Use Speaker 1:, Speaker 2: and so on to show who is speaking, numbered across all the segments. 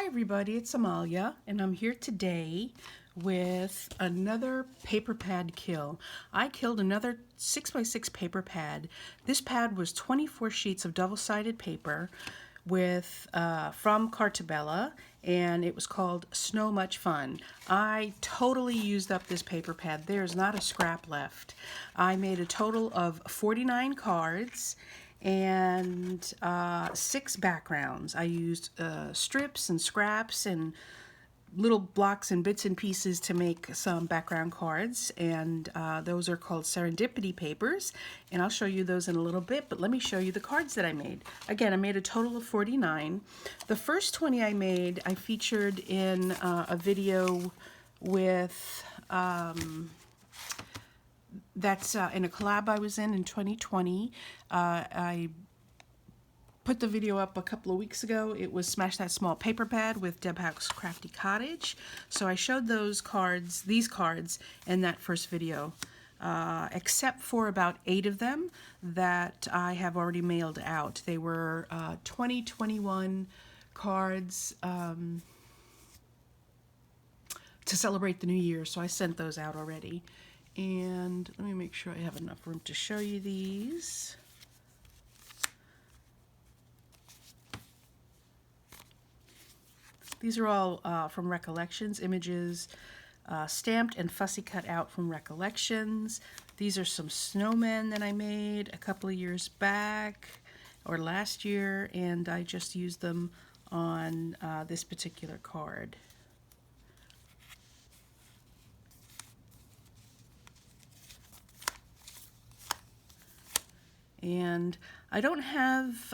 Speaker 1: everybody, it's Amalia, and I'm here today with another paper pad kill. I killed another 6x6 paper pad. This pad was 24 sheets of double-sided paper with from Carta Bella, and it was called Snow Much Fun. I totally used up this paper pad. There's not a scrap left. I made a total of 49 cards and 6 backgrounds. I used strips and scraps and little blocks and bits and pieces to make some background cards, and those are called Serendipity Papers, and I'll show you those in a little bit, but let me show you the cards that I made. Again, I made a total of 49. The first 20 I made, I featured in a video with that's in a collab I was in 2020. I put the video up a couple of weeks ago. It was Smash That Small Paper Pad with Deb Howe's Crafty Cottage. So I showed those cards, these cards, in that first video, except for about 8 of them that I have already mailed out. They were 2021 cards to celebrate the new year, so I sent those out already. And let me make sure I have enough room to show you these. These are all from Recollections, images stamped and fussy cut out from Recollections. These are some snowmen that I made a couple of years back or last year, and I just used them on this particular card. And I don't have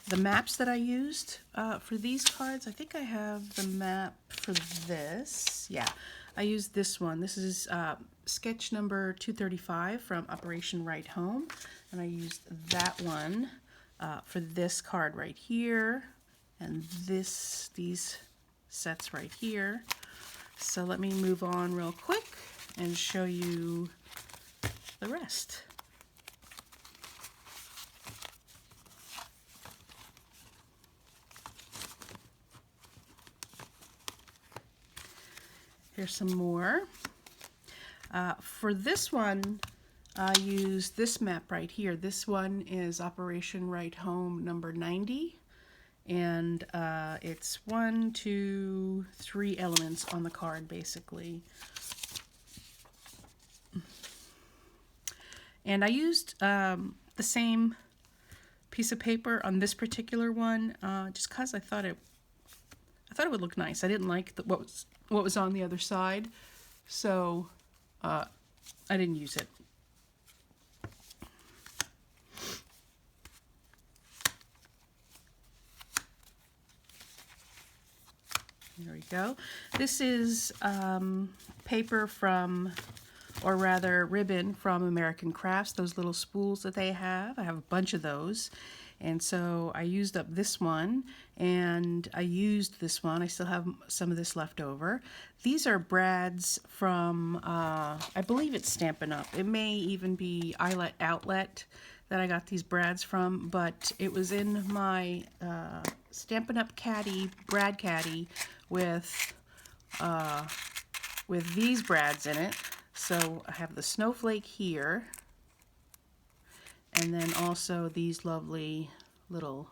Speaker 1: the maps that I used for these cards. I think I have the map for this. Yeah, I used this one. This is sketch number 235 from Operation Right Home, and I used that one for this card right here, and these sets right here. So let me move on real quick and show you the rest. Here's some more. For this one, I used this map right here. This one is Operation Right Home number 90, and it's 1, 2, 3 elements on the card basically. And I used the same piece of paper on this particular one just because I thought it would look nice. I didn't like what was on the other side, so I didn't use it. There we go. This is paper from, or rather ribbon from American Crafts, those little spools that they have. I have a bunch of those. And so I used up this one, and I used this one. I still have some of this left over. These are brads from, I believe it's Stampin' Up. It may even be Outlet that I got these brads from, but it was in my Stampin' Up caddy, brad caddy, with these brads in it. So I have the snowflake here, and then also these lovely little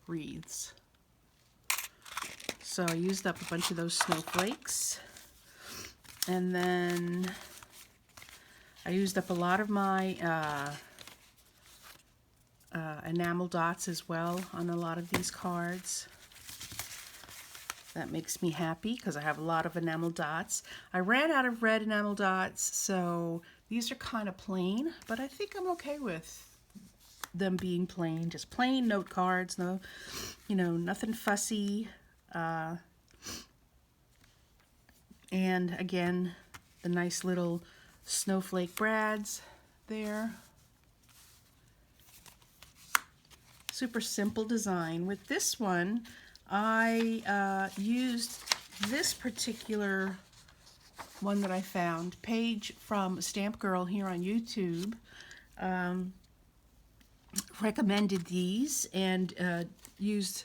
Speaker 1: wreaths. So I used up a bunch of those snowflakes, and then I used up a lot of my enamel dots as well on a lot of these cards. That makes me happy because I have a lot of enamel dots. I ran out of red enamel dots, so these are kind of plain, but I think I'm okay with them being plain, just plain note cards. No, nothing fussy. And again, the nice little snowflake brads there. Super simple design. With this one, I used this particular one that I found. Paige from Stamp Girl here on YouTube recommended these, and used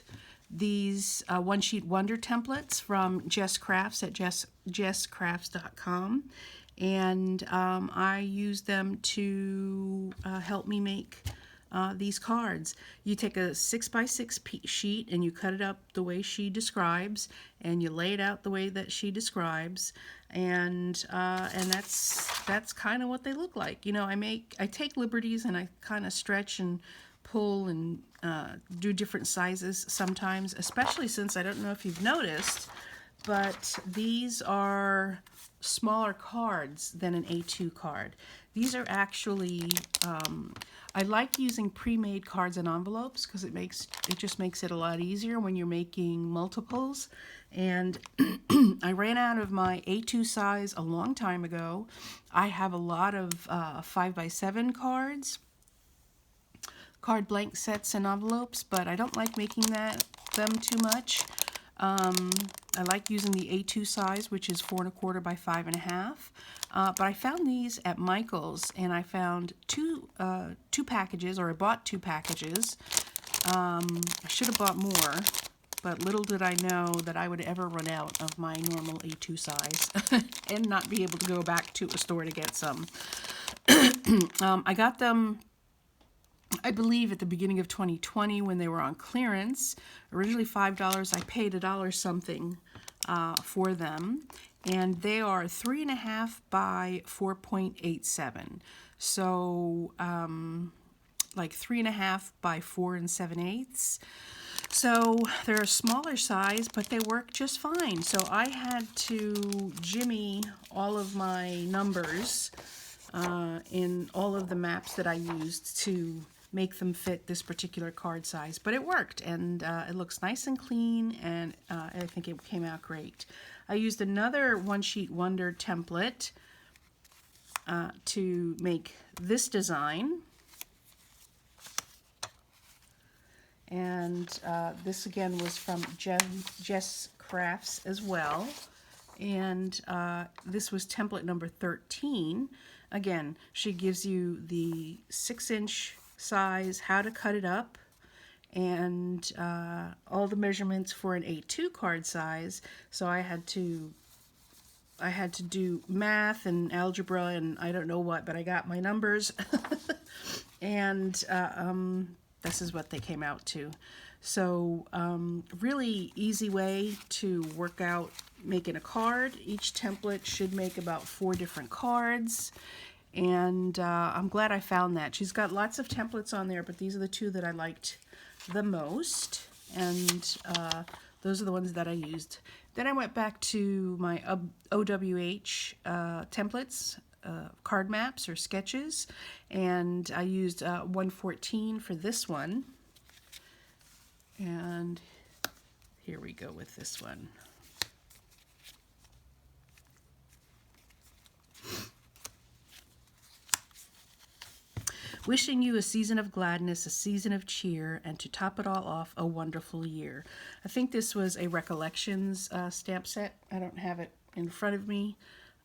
Speaker 1: these One Sheet Wonder templates from Jess Crafts at jesscrafts.com, and I used them to help me make these cards. You take a 6x6 sheet and you cut it up the way she describes, and you lay it out the way that she describes, and that's kind of what they look like. You know, I take liberties and I kind of stretch and pull and do different sizes sometimes, especially since I don't know if you've noticed, but these are smaller cards than an A2 card. These are actually, I like using pre-made cards and envelopes because it just makes it a lot easier when you're making multiples. And I ran out of my A2 size a long time ago. I have a lot of 5x7 cards, card blank sets and envelopes, but I don't like making them too much. I like using the A2 size, which is 4 1/4 by 5 1/2. But I found these at Michael's, and I found two packages, or I bought 2 packages. I should have bought more, but little did I know that I would ever run out of my normal A2 size and not be able to go back to a store to get some. I got them, I believe, at the beginning of 2020 when they were on clearance. Originally $5, I paid $1 something for them, and they are 3 1/2 by 4.87. So like 3 1/2 by 4 7/8. So they're a smaller size, but they work just fine. So I had to jimmy all of my numbers in all of the maps that I used to make them fit this particular card size, but it worked, and it looks nice and clean, and I think it came out great. I used another One Sheet Wonder template to make this design, and this again was from Jess Crafts as well, and this was template number 13. Again, she gives you the 6-inch size, how to cut it up, and all the measurements for an A2 card size. So I had to do math and algebra and I don't know what, but I got my numbers and this is what they came out to. So really easy way to work out making a card. Each template should make about 4 different cards, and I'm glad I found that. She's got lots of templates on there, but these are the 2 that I liked the most, and those are the ones that I used. Then I went back to my OWH templates, card maps or sketches, and I used 114 for this one. And here we go with this one. Wishing you a season of gladness, a season of cheer, and to top it all off, a wonderful year. I think this was a Recollections stamp set. I don't have it in front of me,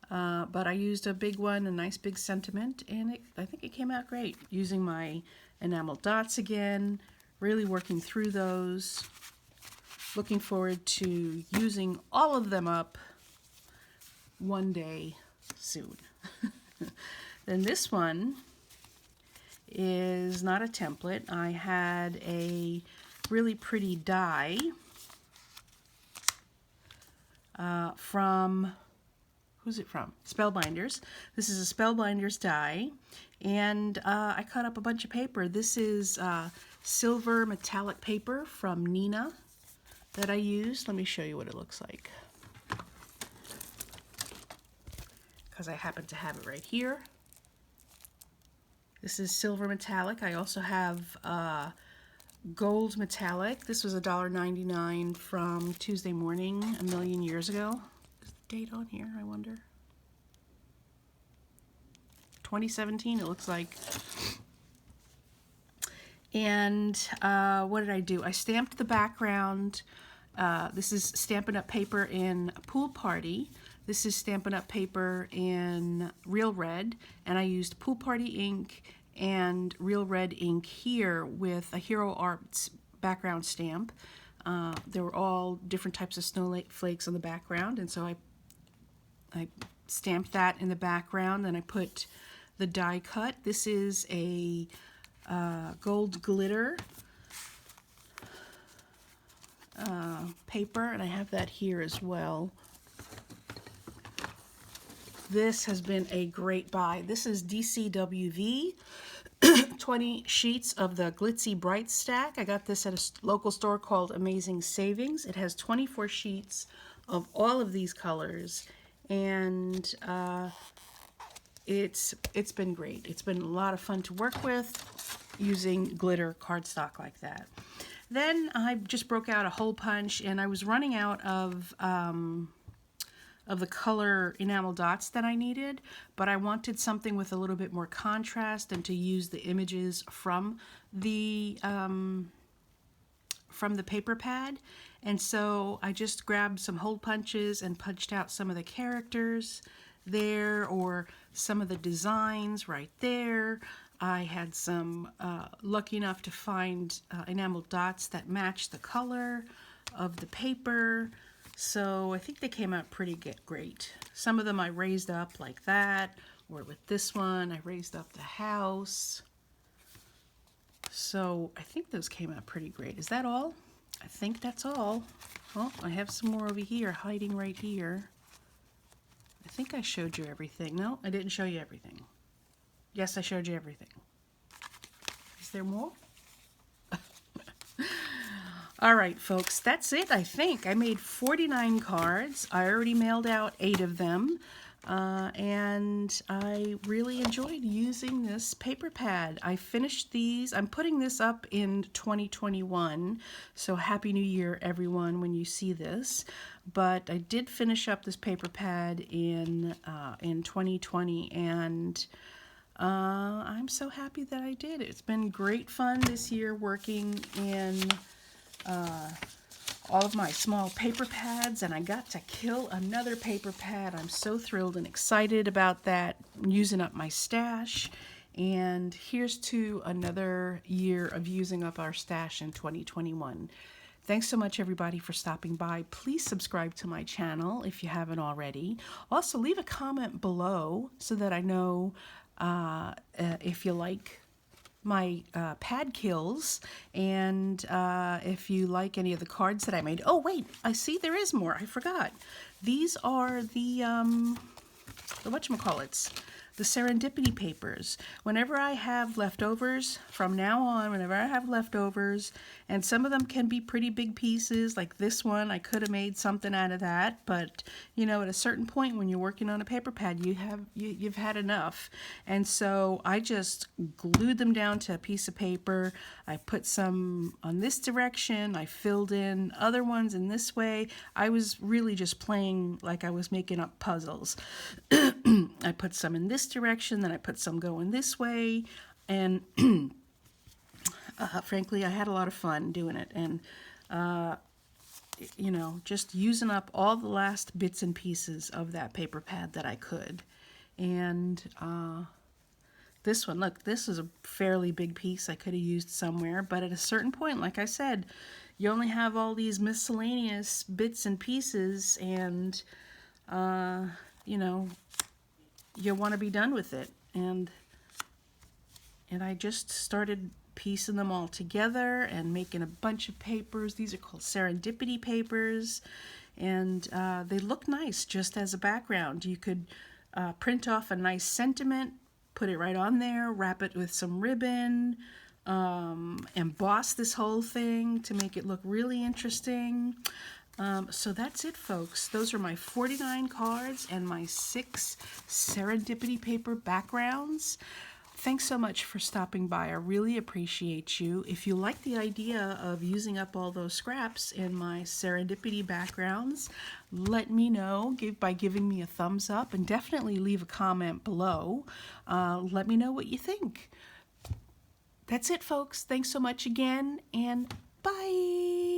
Speaker 1: but I used a big one, a nice big sentiment, and I think it came out great. Using my enamel dots again, really working through those. Looking forward to using all of them up one day soon. Then this one is not a template. I had a really pretty die from, who's it from? Spellbinders. This is a Spellbinders die, and I cut up a bunch of paper. This is silver metallic paper from Nina that I used. Let me show you what it looks like, because I happen to have it right here. This is silver metallic. I also have gold metallic. This was $1.99 from Tuesday Morning a million years ago. Is the date on here, I wonder? 2017, it looks like. And what did I do? I stamped the background. This is Stampin' Up! Paper in Pool Party. This is Stampin' Up! Paper in Real Red, and I used Pool Party ink and Real Red ink here with a Hero Arts background stamp. There were all different types of snowflakes on the background, and so I stamped that in the background. Then I put the die cut. This is a gold glitter paper, and I have that here as well. This has been a great buy. This is DCWV, 20 sheets of the Glitzy Bright Stack. I got this at a local store called Amazing Savings. It has 24 sheets of all of these colors, and it's been great. It's been a lot of fun to work with using glitter cardstock like that. Then I just broke out a hole punch, and I was running out of the color enamel dots that I needed, but I wanted something with a little bit more contrast and to use the images from the paper pad. And so I just grabbed some hole punches and punched out some of the characters there, or some of the designs right there. I had some lucky enough to find enamel dots that matched the color of the paper. So I think they came out pretty great. Some of them I raised up like that, or with this one I raised up the house. So I think those came out pretty great. Is that all? I think that's all. Well, I have some more over here, hiding right here. I think I showed you everything. No, I didn't show you everything. Yes, I showed you everything. Is there more? All right, folks, that's it, I think. I made 49 cards. I already mailed out 8 of them, and I really enjoyed using this paper pad. I finished these. I'm putting this up in 2021, so Happy New Year, everyone, when you see this. But I did finish up this paper pad in 2020, and I'm so happy that I did. It's been great fun this year working in all of my small paper pads, and I got to kill another paper pad. I'm so thrilled and excited about that. I'm using up my stash, and here's to another year of using up our stash in 2021. Thanks so much, everybody, for stopping by. Please subscribe to my channel if you haven't already. Also, leave a comment below so that I know if you like my pad kills, and if you like any of the cards that I made. Oh wait, I see there is more. I forgot. These are the whatchamacallits, the Serendipity Papers. Whenever I have leftovers, from now on, whenever I have leftovers, and some of them can be pretty big pieces, like this one, I could have made something out of that, but you know, at a certain point when you're working on a paper pad, you've had enough. And so I just glued them down to a piece of paper. I put some on this direction, I filled in other ones in this way. I was really just playing like I was making up puzzles. I put some in this direction, then I put some going this way, and frankly, I had a lot of fun doing it, and you know, just using up all the last bits and pieces of that paper pad that I could. And this one, look, this is a fairly big piece I could have used somewhere, but at a certain point, like I said, you only have all these miscellaneous bits and pieces, and you know, you want to be done with it. And I just started piecing them all together and making a bunch of papers. These are called Serendipity Papers, and they look nice just as a background. You could print off a nice sentiment, put it right on there, wrap it with some ribbon, emboss this whole thing to make it look really interesting. So that's it, folks. Those are my 49 cards and my 6 Serendipity paper backgrounds. Thanks so much for stopping by. I really appreciate you. If you like the idea of using up all those scraps in my Serendipity backgrounds, let me know by giving me a thumbs up, and definitely leave a comment below. Let me know what you think. That's it, folks. Thanks so much again, and bye.